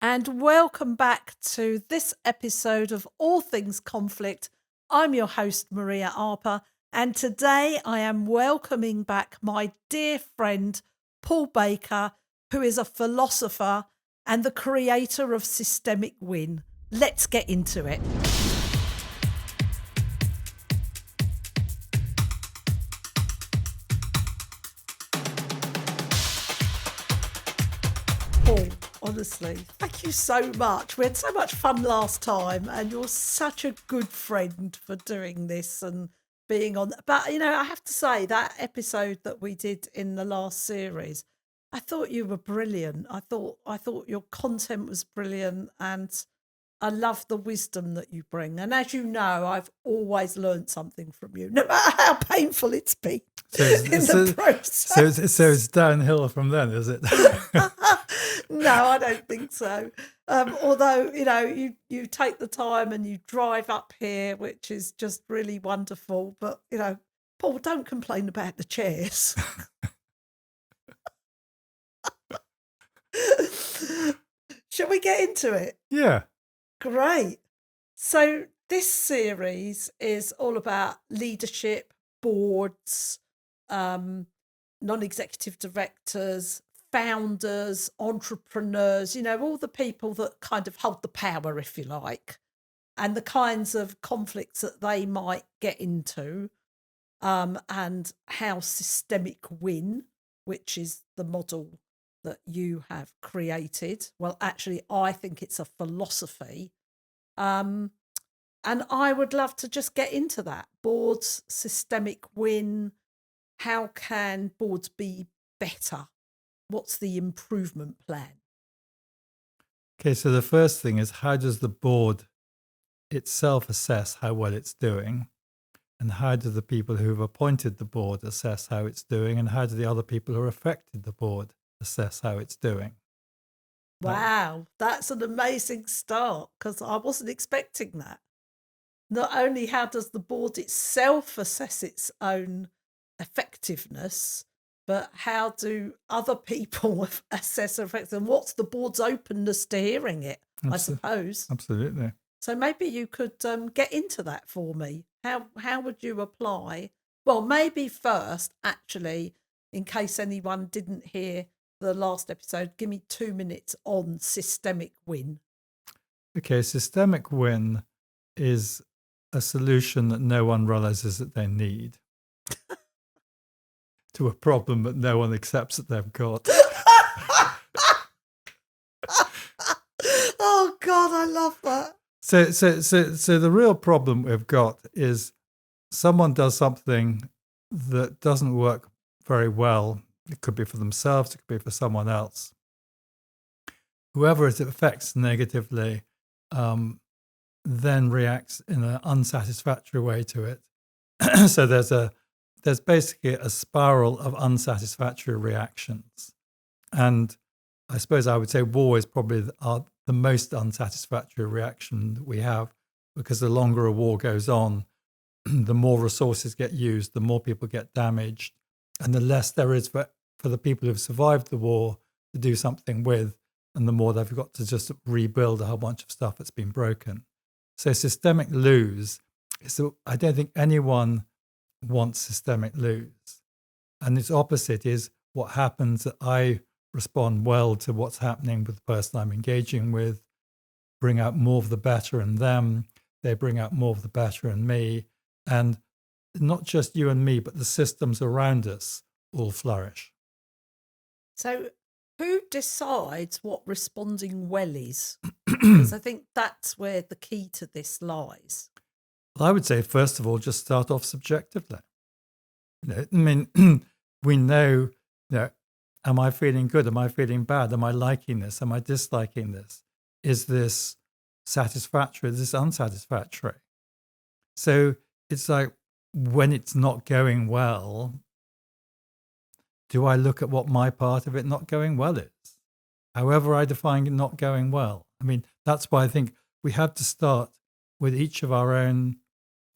and welcome back to this episode of All Things Conflict. I'm your host, Maria Arpa, and today I am welcoming back my dear friend, Paul Baker, who is a philosopher and the creator of Systemic Win. Let's get into it. Paul, honestly, thank you so much. We had so much fun last time, and you're such a good friend for doing this and being on. But, I have to say, that episode that we did in the last series, I thought you were brilliant. I thought your content was brilliant, and I love the wisdom that you bring. And as you know, I've always learned something from you, no matter how painful it's been in the process. So it's downhill from then, is it? No, I don't think so. Although, you take the time and you drive up here, which is just really wonderful. But, Paul, don't complain about the chairs. Shall we get into it? Yeah. Great. So this series is all about leadership, boards, non-executive directors, founders, entrepreneurs, all the people that kind of hold the power, if you like, and the kinds of conflicts that they might get into, and how systemic win, which is the model that you have created. Well, actually, I think it's a philosophy. And I would love to just get into that. Boards, systemic win. How can boards be better? What's the improvement plan? Okay, so the first thing is, how does the board itself assess how well it's doing? And how do the people who've appointed the board assess how it's doing? And how do the other people who affected the board assess how it's doing? Wow, that's an amazing start, because I wasn't expecting that. Not only how does the board itself assess its own effectiveness, but how do other people assess effectiveness? And what's the board's openness to hearing it, I suppose? Absolutely. So maybe you could get into that for me. How would you apply? Well, maybe first, actually, in case anyone didn't hear the last episode, give me 2 minutes on systemic win. Okay, systemic win is a solution that no one realizes that they need to a problem that no one accepts that they've got. Oh God, I love that. So the real problem we've got is someone does something that doesn't work very well. It could be for themselves, it could be for someone else. Whoever it affects negatively then reacts in an unsatisfactory way to it. So there's basically a spiral of unsatisfactory reactions. And I suppose I would say war is probably the most unsatisfactory reaction that we have, because the longer a war goes on, the more resources get used, the more people get damaged, and the less there is for the people who've survived the war to do something with, and the more they've got to just rebuild a whole bunch of stuff that's been broken. So systemic lose, I don't think anyone wants systemic lose. And its opposite is what happens that I respond well to what's happening with the person I'm engaging with, bring out more of the better in them, they bring out more of the better in me, and not just you and me, but the systems around us all flourish. So who decides what responding well is? Because I think that's where the key to this lies. Well, I would say, first of all, just start off subjectively. We know, am I feeling good? Am I feeling bad? Am I liking this? Am I disliking this? Is this satisfactory? Is this unsatisfactory? So it's like, when it's not going well, do I look at what my part of it not going well is? However I define it not going well. That's why I think we have to start with each of our own,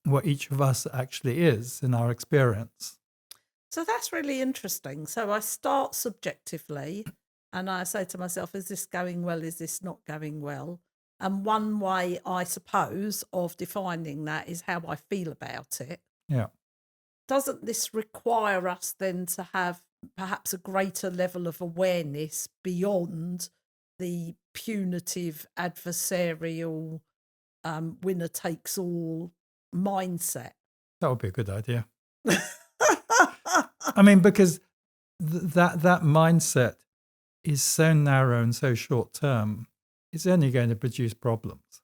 what each of us actually is in our experience. So that's really interesting. So I start subjectively, and I say to myself, is this going well? Is this not going well? And one way, I suppose, of defining that is how I feel about it. Yeah. Doesn't this require us then to have perhaps a greater level of awareness beyond the punitive, adversarial, winner takes all mindset? That would be a good idea. I mean, because that mindset is so narrow and so short term, it's only going to produce problems.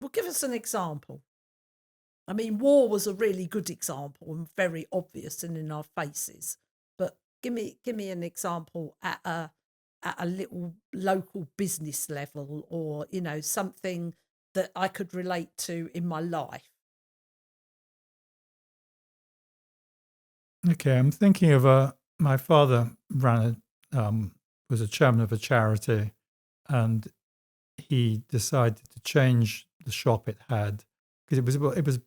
Well, give us an example. I mean, war was a really good example and very obvious and in our faces. But give me an example at a little local business level, or something that I could relate to in my life. Okay, I'm thinking of my father was a chairman of a charity, and he decided to change the shop it had because it was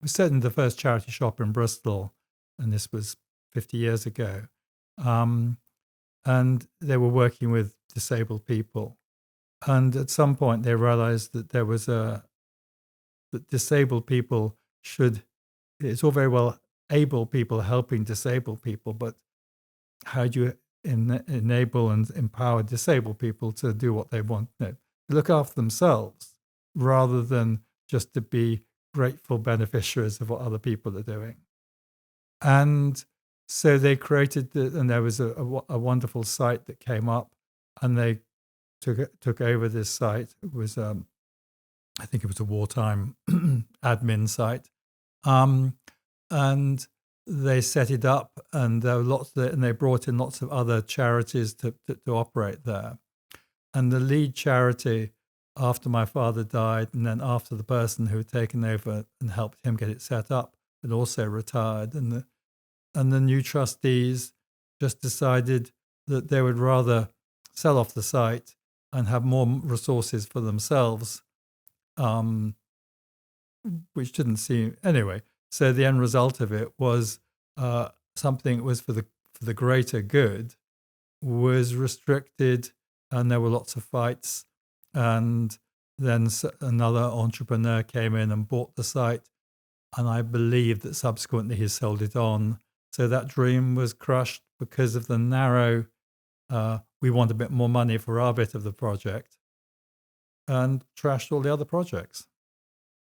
certainly the first charity shop in Bristol, and this was 50 years ago. And they were working with disabled people, and at some point they realized that that disabled people should. It's all very well able people helping disabled people, but how do you enable and empower disabled people to do what they want, to look after themselves rather than just to be grateful beneficiaries of what other people are doing? And so they created and there was a wonderful site that came up, and they took over this site. It was I think it was a wartime admin site. And they set it up, and there were and they brought in lots of other charities to operate there. And the lead charity, after my father died, and then after the person who had taken over and helped him get it set up, had also retired, and the new trustees just decided that they would rather sell off the site and have more resources for themselves, which didn't seem anyway. So the end result of it was something that was for the greater good was restricted, and there were lots of fights. And then another entrepreneur came in and bought the site, and I believe that subsequently he sold it on. So that dream was crushed because of the narrow, we want a bit more money for our bit of the project, and trashed all the other projects.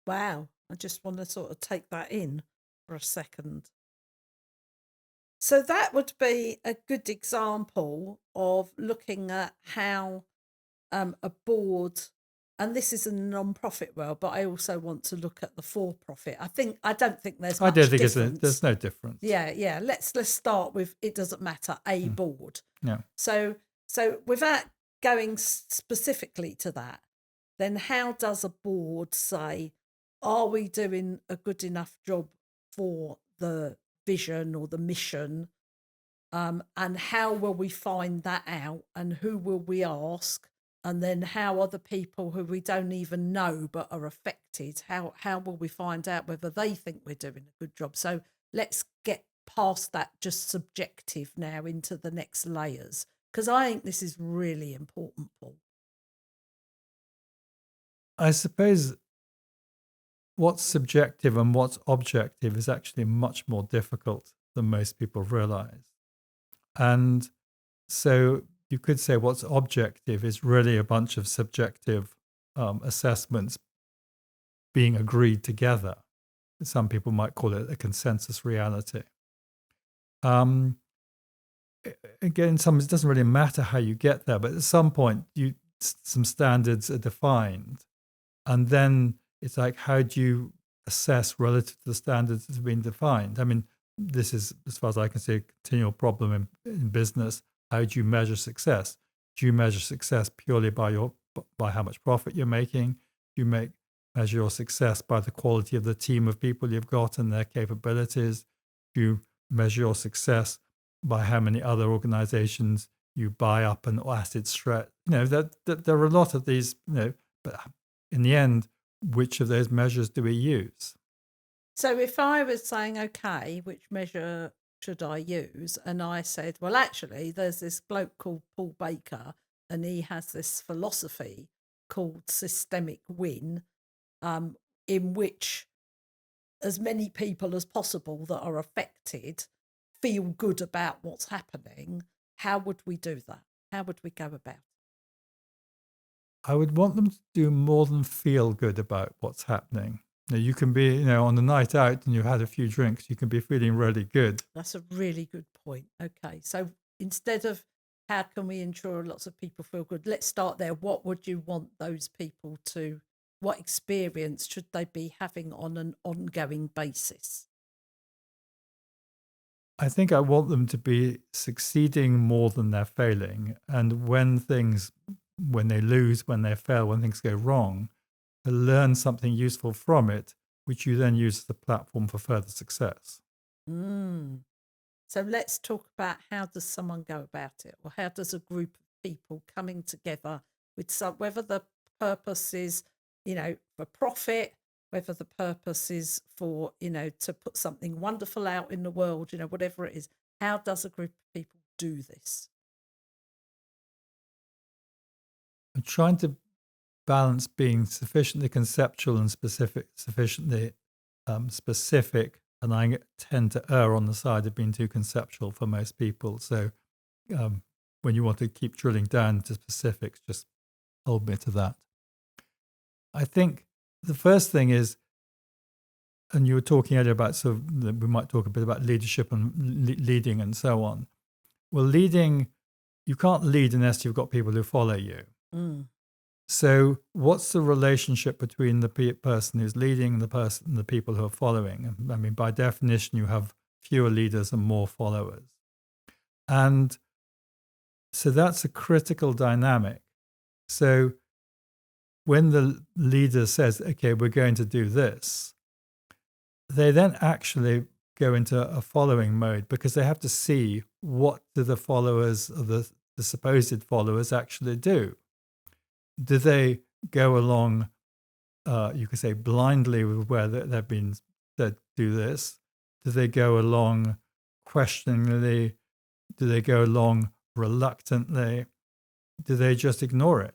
Wow. I just want to sort of take that in for a second. So that would be a good example of looking at how a board, and this is a non-profit world, but I also want to look at the for-profit. I don't think there's I don't much think difference. there's no difference. Yeah. Let's start with, it doesn't matter, a board. Yeah. So without going specifically to that, then how does a board say, are we doing a good enough job for the vision or the mission? And how will we find that out? And who will we ask? And then how are the people who we don't even know but are affected, how will we find out whether they think we're doing a good job? So let's get past that just subjective now into the next layers, because I think this is really important, Paul. I suppose what's subjective and what's objective is actually much more difficult than most people realize. And so you could say what's objective is really a bunch of subjective assessments being agreed together. Some people might call it a consensus reality. Again, it doesn't really matter how you get there, but at some point, some standards are defined, and then it's like, how do you assess relative to the standards that have been defined? I mean, this is, as far as I can see, a continual problem in business. How do you measure success? Do you measure success purely by how much profit you're making? Do you measure your success by the quality of the team of people you've got and their capabilities? Do you measure your success by how many other organizations you buy up and acid stretch? That there are a lot of these, but in the end, which of those measures do we use? So if I was saying, okay, which measure should I use? And I said, well, actually, there's this bloke called Paul Baker, and he has this philosophy called systemic win, in which as many people as possible that are affected feel good about what's happening. How would we do that? How would we go about it? I would want them to do more than feel good about what's happening. Now, you can be, on a night out and you've had a few drinks, you can be feeling really good. That's a really good point. Okay. So instead of how can we ensure lots of people feel good, let's start there. What would you want those people to, what experience should they be having on an ongoing basis? I think I want them to be succeeding more than they're failing. And when they lose, when they fail, when things go wrong, to learn something useful from it, which you then use as a platform for further success. Mm. So let's talk about how does someone go about it, or how does a group of people coming together with some, whether the purpose is, for profit, whether the purpose is for, to put something wonderful out in the world, whatever it is, how does a group of people do this? I'm trying to balance being sufficiently conceptual and sufficiently specific, and I tend to err on the side of being too conceptual for most people. So when you want to keep drilling down to specifics, just hold me to that. I think the first thing is, and you were talking earlier about we might talk a bit about leadership and leading and so on. Well, leading, you can't lead unless you've got people who follow you. Mm. So what's the relationship between the person who's leading and the people who are following? I mean, by definition, you have fewer leaders and more followers. And so that's a critical dynamic. So when the leader says, okay, we're going to do this, they then actually go into a following mode because they have to see what do the followers or the supposed followers actually do. Do they go along, you could say, blindly with where they've been said do this? Do they go along questioningly? Do they go along reluctantly? Do they just ignore it?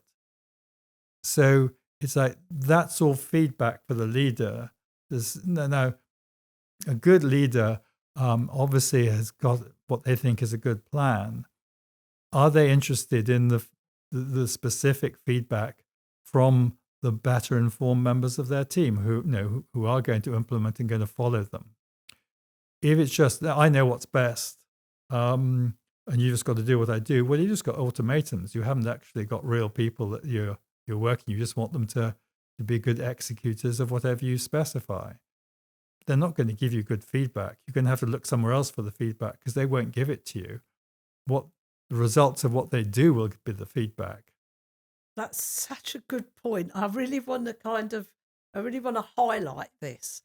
So it's like that's all feedback for the leader. Now, a good leader obviously has got what they think is a good plan. Are they interested in the specific feedback from the better informed members of their team who are going to implement and going to follow them? If it's just I know what's best, and you just got to do what I do, well, you just got ultimatums. You haven't actually got real people that you're working. You just want them to be good executors of whatever you specify. They're not going to give you good feedback. You're going to have to look somewhere else for the feedback because they won't give it to you. What the results of what they do will be the feedback. That's such a good point. I really want to highlight this,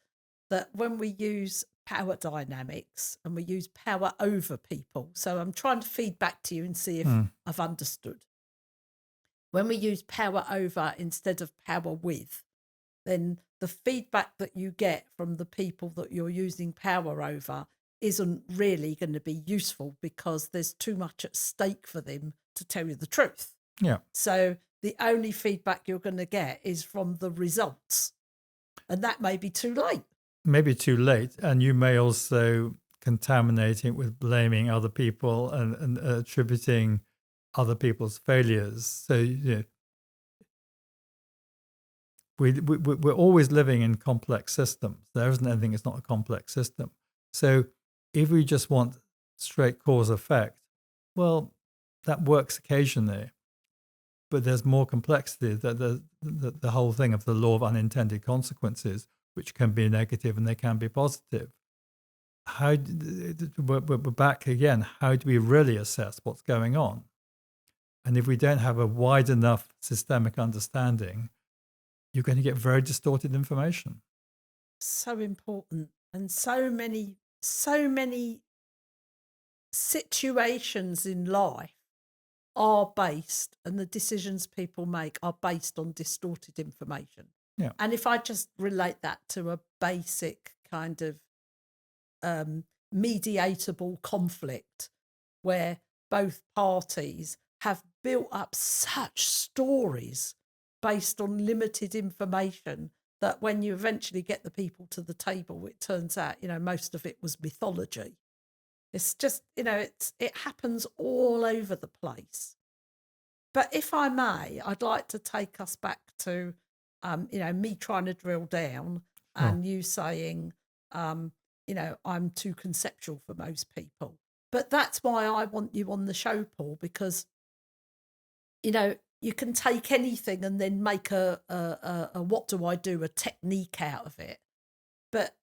that when we use power dynamics and we use power over people. So I'm trying to feed back to you and see if I've understood. When we use power over instead of power with, then the feedback that you get from the people that you're using power over isn't really going to be useful because there's too much at stake for them to tell you the truth. Yeah. So the only feedback you're going to get is from the results. And that may be too late. Maybe too late. And you may also contaminate it with blaming other people and attributing other people's failures. So, we're always living in complex systems. There isn't anything that's not a complex system. So if we just want straight cause effect, well, that works occasionally. But there's more complexity. The whole thing of the law of unintended consequences, which can be negative and they can be positive. We're back again. How do we really assess what's going on? And if we don't have a wide enough systemic understanding, you're going to get very distorted information. So important. And so many situations in life are based, and the decisions people make are based on distorted information. Yeah. And if I just relate that to a basic kind of mediatable conflict where both parties have built up such stories based on limited information that when you eventually get the people to the table, it turns out, most of it was mythology. It's just, it happens all over the place. But if I may, I'd like to take us back to, me trying to drill down Sure. and you saying, I'm too conceptual for most people. But that's why I want you on the show, Paul, because, you can take anything and then make a what do I do, a technique out of it. But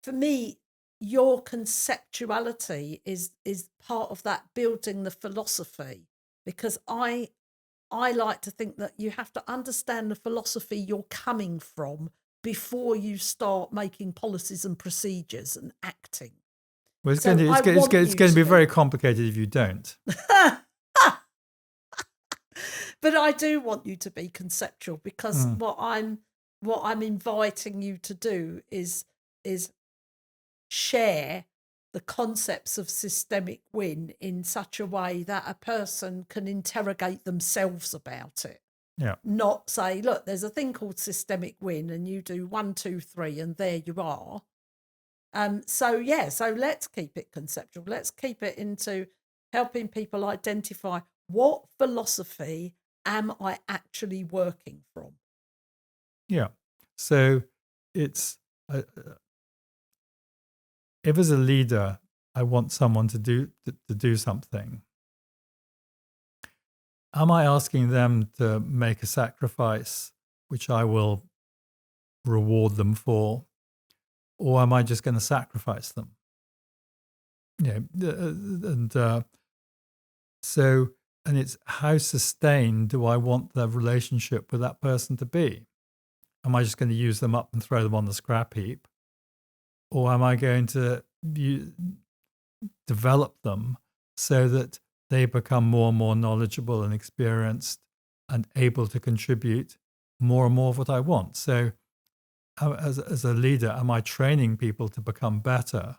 for me, your conceptuality is part of that building the philosophy, because I like to think that you have to understand the philosophy you're coming from before you start making policies and procedures and acting. Well, it's So going to, I want it's you going to be to. very complicated if you don't. But I do want you to be conceptual, because Mm. what I'm inviting you to do is share the concepts of systemic win in such a way that a person can interrogate themselves about it. Yeah. Not say, look, there's a thing called systemic win and you do 1, 2, 3 and there you are. So let's keep it conceptual. Let's keep it into helping people identify what philosophy am I actually working from. Yeah. So it's, if as a leader, I want someone to do something, am I asking them to make a sacrifice, which I will reward them for, or am I just going to sacrifice them? And it's how sustained do I want the relationship with that person to be? Am I just going to use them up and throw them on the scrap heap? Or am I going to develop them so that they become more and more knowledgeable and experienced and able to contribute more and more of what I want? So as a leader, am I training people to become better?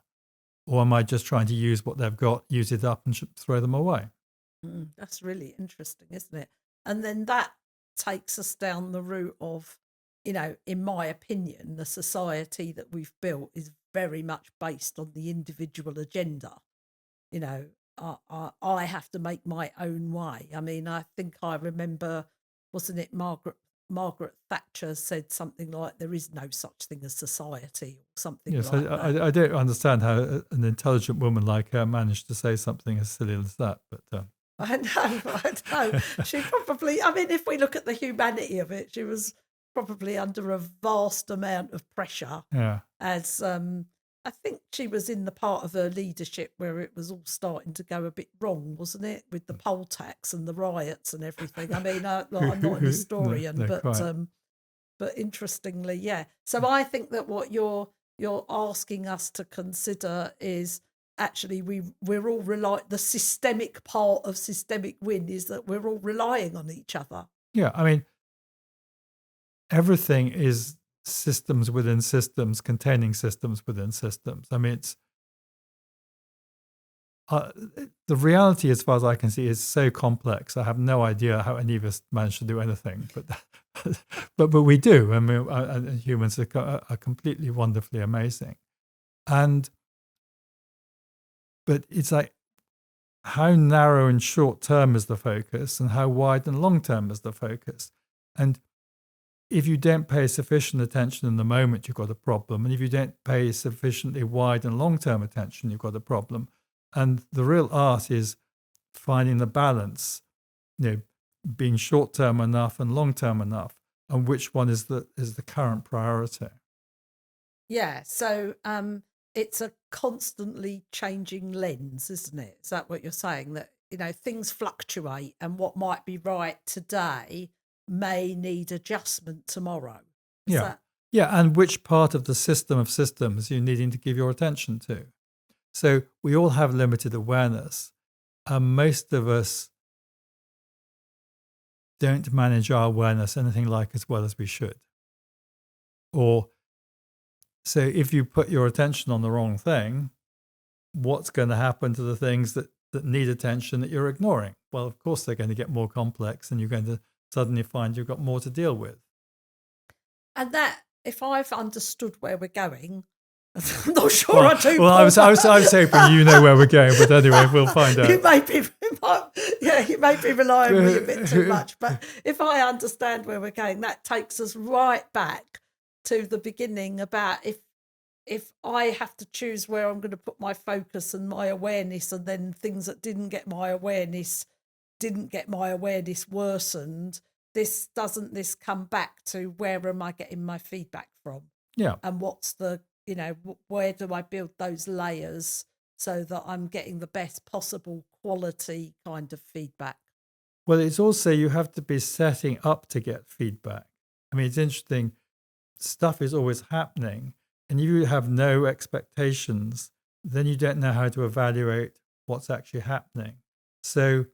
Or am I just trying to use what they've got, use it up and throw them away? That's really interesting, isn't it? And then that takes us down the route of, in my opinion, the society that we've built is very much based on the individual agenda. I have to make my own way. I mean, I think I remember, wasn't it Margaret Thatcher said something like, there is no such thing as society, or something Yes, like that. I don't understand how an intelligent woman like her managed to say something as silly as that. But I know. She probably, I mean, if we look at the humanity of it, she was probably under a vast amount of pressure, yeah, as I think she was in the part of her leadership where it was all starting to go a bit wrong, wasn't it? With the poll tax and the riots and everything. I mean, I'm not an historian, no, quite. but interestingly, yeah. So I think that what you're asking us to consider is actually we're all the systemic part of systemic win is that we're all relying on each other. Yeah, I mean, everything is systems within systems containing systems within systems. I mean, it's the reality, as far as I can see, is so complex. I have no idea how any of us manage to do anything, but we do. I mean, and humans are completely wonderfully amazing, but it's like, how narrow and short term is the focus, and how wide and long term is the focus, and if you don't pay sufficient attention in the moment, you've got a problem. And if you don't pay sufficiently wide and long-term attention, you've got a problem. And the real art is finding the balance, being short-term enough and long-term enough, and which one is the current priority. Yeah. So it's a constantly changing lens, isn't it? Is that what you're saying? That, things fluctuate and what might be right today may need adjustment tomorrow. Yeah, and which part of the system of systems you're needing to give your attention to. So we all have limited awareness, and most of us don't manage our awareness anything like as well as we should. Or so if you put your attention on the wrong thing, what's going to happen to the things that need attention that you're ignoring? Well, of course, they're going to get more complex and you're going to suddenly find you've got more to deal with. And that, if I've understood where we're going, I'm not sure Well, I do. well, I was hoping you know where we're going, but anyway, we'll find out. You may be relying on me a bit too much, but if I understand where we're going, that takes us right back to the beginning about if I have to choose where I'm going to put my focus and my awareness, and then things that didn't get my awareness worsened. This come back to where am I getting my feedback from? Yeah. And what's the, where do I build those layers so that I'm getting the best possible quality kind of feedback? Well, it's also, you have to be setting up to get feedback. I mean, it's interesting. Stuff is always happening, and you have no expectations, then you don't know how to evaluate what's actually happening. So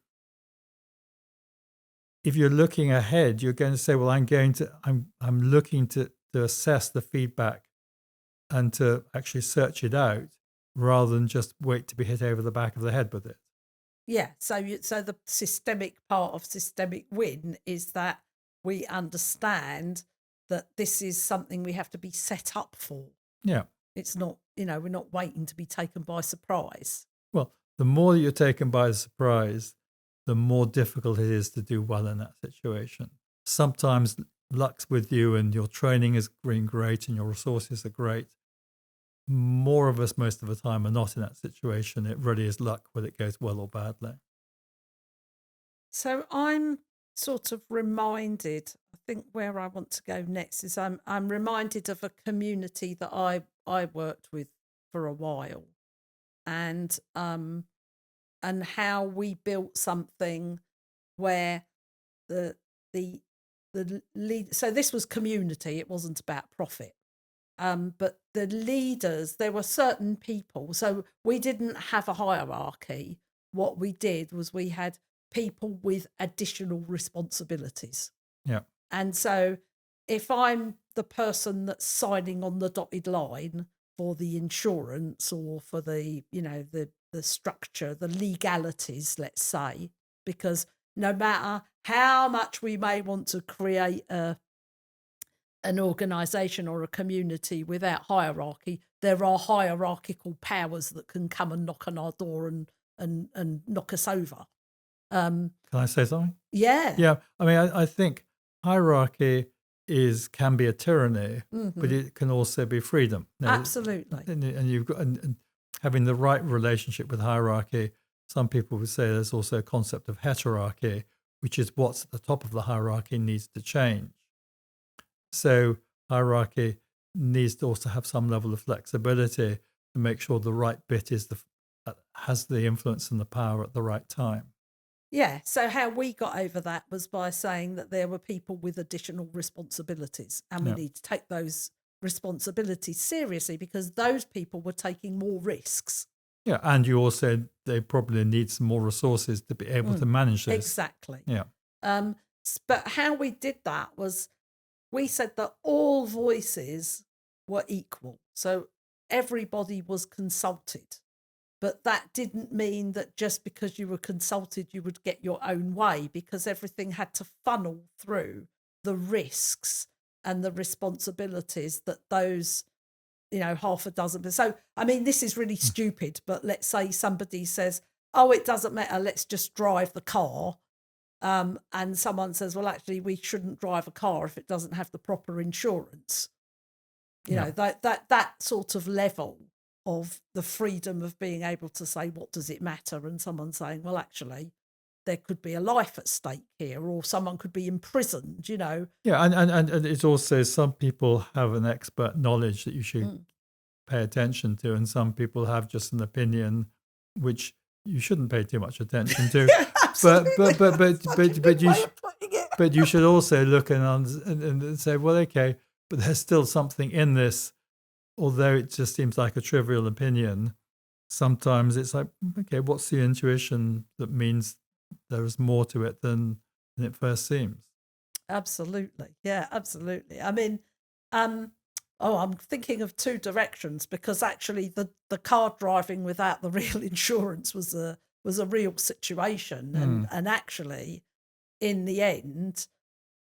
if you're looking ahead, you're going to say, well, I'm looking to assess the feedback and to actually search it out rather than just wait to be hit over the back of the head with it. Yeah. So the systemic part of systemic win is that we understand that this is something we have to be set up for. Yeah. It's not, we're not waiting to be taken by surprise. Well, the more you're taken by the surprise, the more difficult it is to do well in that situation. Sometimes luck's with you and your training is been great and your resources are great. More of us, most of the time, are not in that situation. It really is luck whether it goes well or badly. So I'm sort of reminded, I think where I want to go next is I'm reminded of a community that I worked with for a while, and how we built something where the lead. So this was community; it wasn't about profit. But the leaders, there were certain people. So we didn't have a hierarchy. What we did was we had people with additional responsibilities. Yeah. And so if I'm the person that's signing on the dotted line for the insurance or for the, the structure, the legalities, let's say, because no matter how much we may want to create an organisation or a community without hierarchy, there are hierarchical powers that can come and knock on our door and knock us over. Can I say something? Yeah. Yeah. I mean, I think hierarchy can be a tyranny, but it can also be freedom. Absolutely. And you've got and having the right relationship with hierarchy. Some people would say there's also a concept of heterarchy, which is what's at the top of the hierarchy needs to change. So hierarchy needs to also have some level of flexibility to make sure the right bit has the influence and the power at the right time. Yeah. So how we got over that was by saying that there were people with additional responsibilities, and we need to take those responsibilities seriously because those people were taking more risks. Yeah, and they probably need some more resources to be able to manage this. Exactly. Yeah. But how we did that was we said that all voices were equal. So everybody was consulted. But that didn't mean that just because you were consulted, you would get your own way, because everything had to funnel through the risks and the responsibilities that those, half a dozen. So, I mean, this is really stupid, but let's say somebody says, oh, it doesn't matter, let's just drive the car. And someone says, well, actually, we shouldn't drive a car if it doesn't have the proper insurance. You know, that sort of level of the freedom of being able to say, what does it matter? And someone saying, well, actually, there could be a life at stake here, or someone could be imprisoned, Yeah, and it's also, some people have an expert knowledge that you should pay attention to, and some people have just an opinion which you shouldn't pay too much attention to. but you should also look and say, well, okay, but there's still something in this, although it just seems like a trivial opinion. Sometimes it's like, okay, what's the intuition that means there's more to it than it first seems? Absolutely. Yeah, absolutely. I mean, Oh, I'm thinking of two directions, because actually the car driving without the real insurance was a real situation, Hmm. and actually in the end,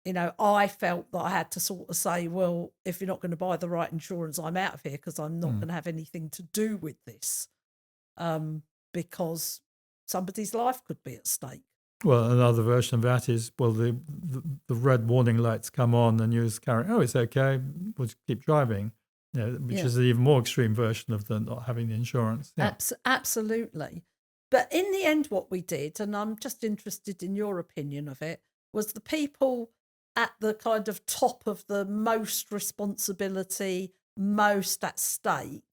I felt that I had to sort of say, well, if you're not going to buy the right insurance, I'm out of here, because I'm not Hmm. going to have anything to do with this, because somebody's life could be at stake. Well, another version of that is, well, the red warning lights come on and you just carry, oh, it's okay, we'll just keep driving, which Yeah, is an even more extreme version of the not having the insurance. Yeah. absolutely. But in the end, what we did, and I'm just interested in your opinion of it, was the people at the kind of top of the most responsibility, most at stake,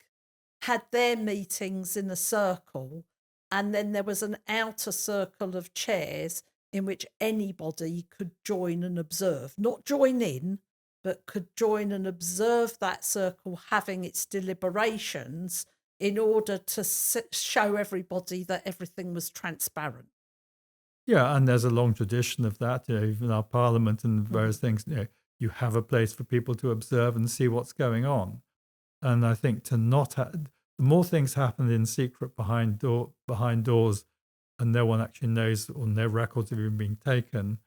had their meetings in a circle, and then there was an outer circle of chairs in which anybody could join and observe, not join in, but could join and observe that circle having its deliberations, in order to show everybody that everything was transparent. Yeah, and there's a long tradition of that. Even our parliament and Mm. various things, you have a place for people to observe and see what's going on. And I think to not the more things happen in secret behind doors, and no one actually knows, or no records have even been taken,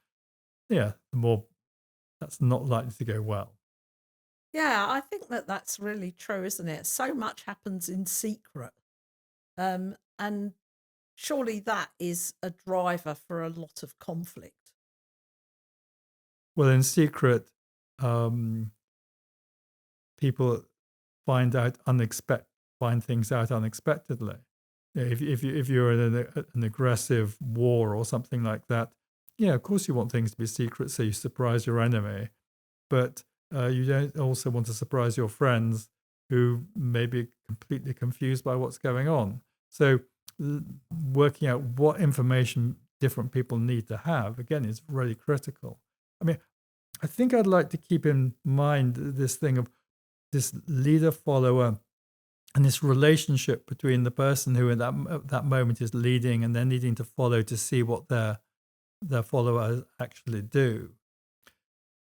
yeah, the more that's not likely to go well. Yeah, I think that that's really true, isn't it? So much happens in secret. And surely that is a driver for a lot of conflict. Well, in secret, um, people find things out unexpectedly. If you're in an aggressive war or something like that, yeah, of course you want things to be secret so you surprise your enemy, but you don't also want to surprise your friends who may be completely confused by what's going on. So l- working out what information different people need to have again is really critical. I mean, I think I'd like to keep in mind this thing of this leader follower and this relationship between the person who in that moment is leading and then needing to follow to see what their followers actually do,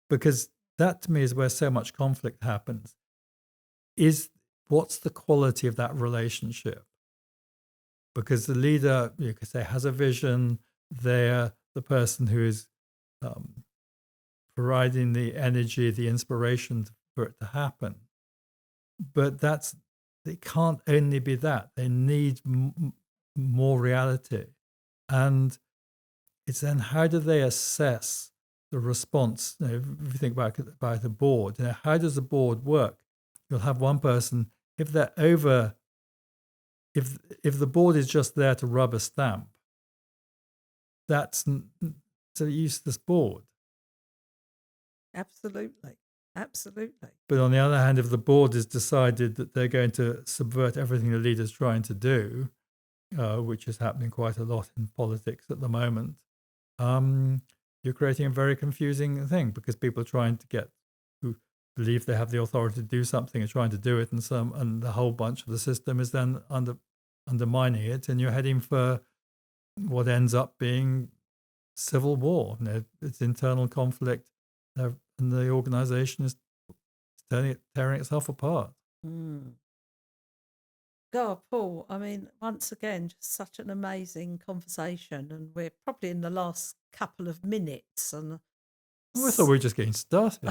because that to me is where so much conflict happens. Is What's the quality of that relationship? Because the leader, you could say, has a vision. They're the person who is um, providing the energy, the inspiration for it to happen. But they can't only be that. They need more reality. And it's then how do they assess the response? If you think about a board, how does a board work? You'll have one person, if they're over, if the board is just there to rub a stamp, it's a useless board. Absolutely. Absolutely. But on the other hand, if the board has decided that they're going to subvert everything the leader's trying to do, which is happening quite a lot in politics at the moment, um, you're creating a very confusing thing, because people are trying to get who believe they have the authority to do something are trying to do it, and the whole bunch of the system is then undermining it, and you're heading for what ends up being civil war. It's internal conflict, and the organization is tearing itself apart. Mm. God, Paul, I mean, once again, just such an amazing conversation. And we're probably in the last couple of minutes. And Oh, I thought we were just getting started.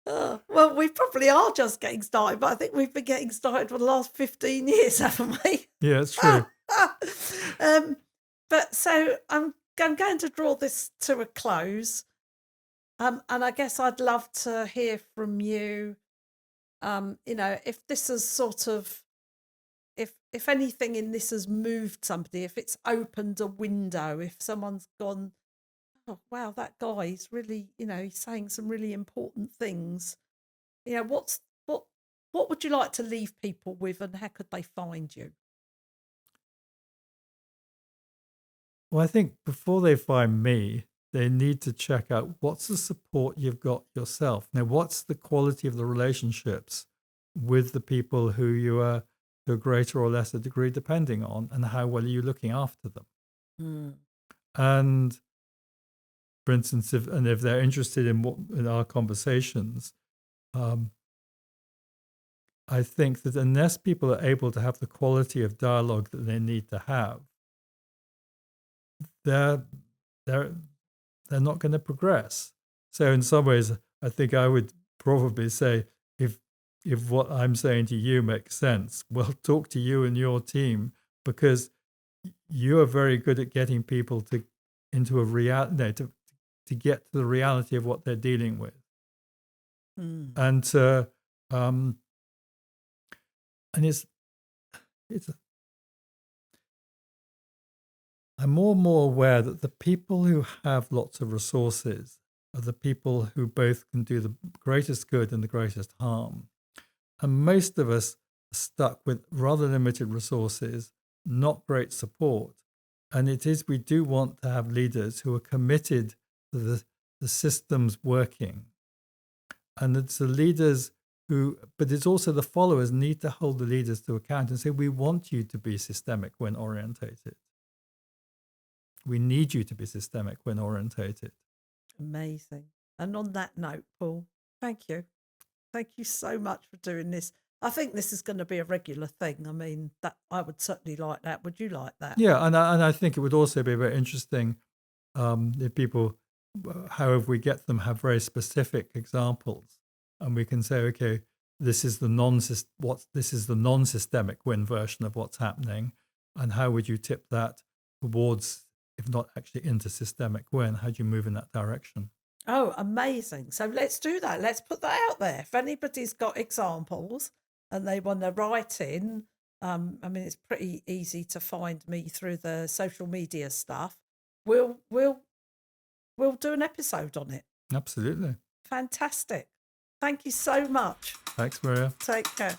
well, we probably are just getting started, but I think we've been getting started for the last 15 years, haven't we? Yeah, it's true. um, but so I'm going to draw this to a close. And I guess I'd love to hear from you. If this has sort of, if anything in this has moved somebody, if it's opened a window, if someone's gone, oh wow, that guy is really, he's saying some really important things. What's what would you like to leave people with, and how could they find you? Well, I think before they find me, they need to check out what's the support you've got yourself. Now, what's the quality of the relationships with the people who you are to a greater or lesser degree depending on, and how well are you looking after them? Mm. And for instance, if they're interested in our conversations, I think that unless people are able to have the quality of dialogue that they need to have, they're not going to progress. So in some ways, I think I would probably say, if what I'm saying to you makes sense, well, talk to you and your team, because you are very good at getting people into a reality, to get to the reality of what they're dealing with, and it's I'm more and more aware that the people who have lots of resources are the people who both can do the greatest good and the greatest harm. And most of us are stuck with rather limited resources, not great support. And we do want to have leaders who are committed to the systems working. And it's the leaders but it's also the followers need to hold the leaders to account and say, we want you to be systemic when orientated. We need you to be systemic when orientated. Amazing. And on that note, Paul, thank you. Thank you so much for doing this. I think this is going to be a regular thing. I mean, that I would certainly like that. Would you like that? Yeah, and I think it would also be very interesting if people, however we get them, have very specific examples, and we can say, okay, this is the non-systemic win version of what's happening, and how would you tip that towards, if not actually into systemic win? How do you move in that direction? Oh, amazing. So let's do that. Let's put that out there. If anybody's got examples and they want to write in, I mean, it's pretty easy to find me through the social media stuff. We'll do an episode on it. Absolutely. Fantastic. Thank you so much. Thanks, Maria. Take care.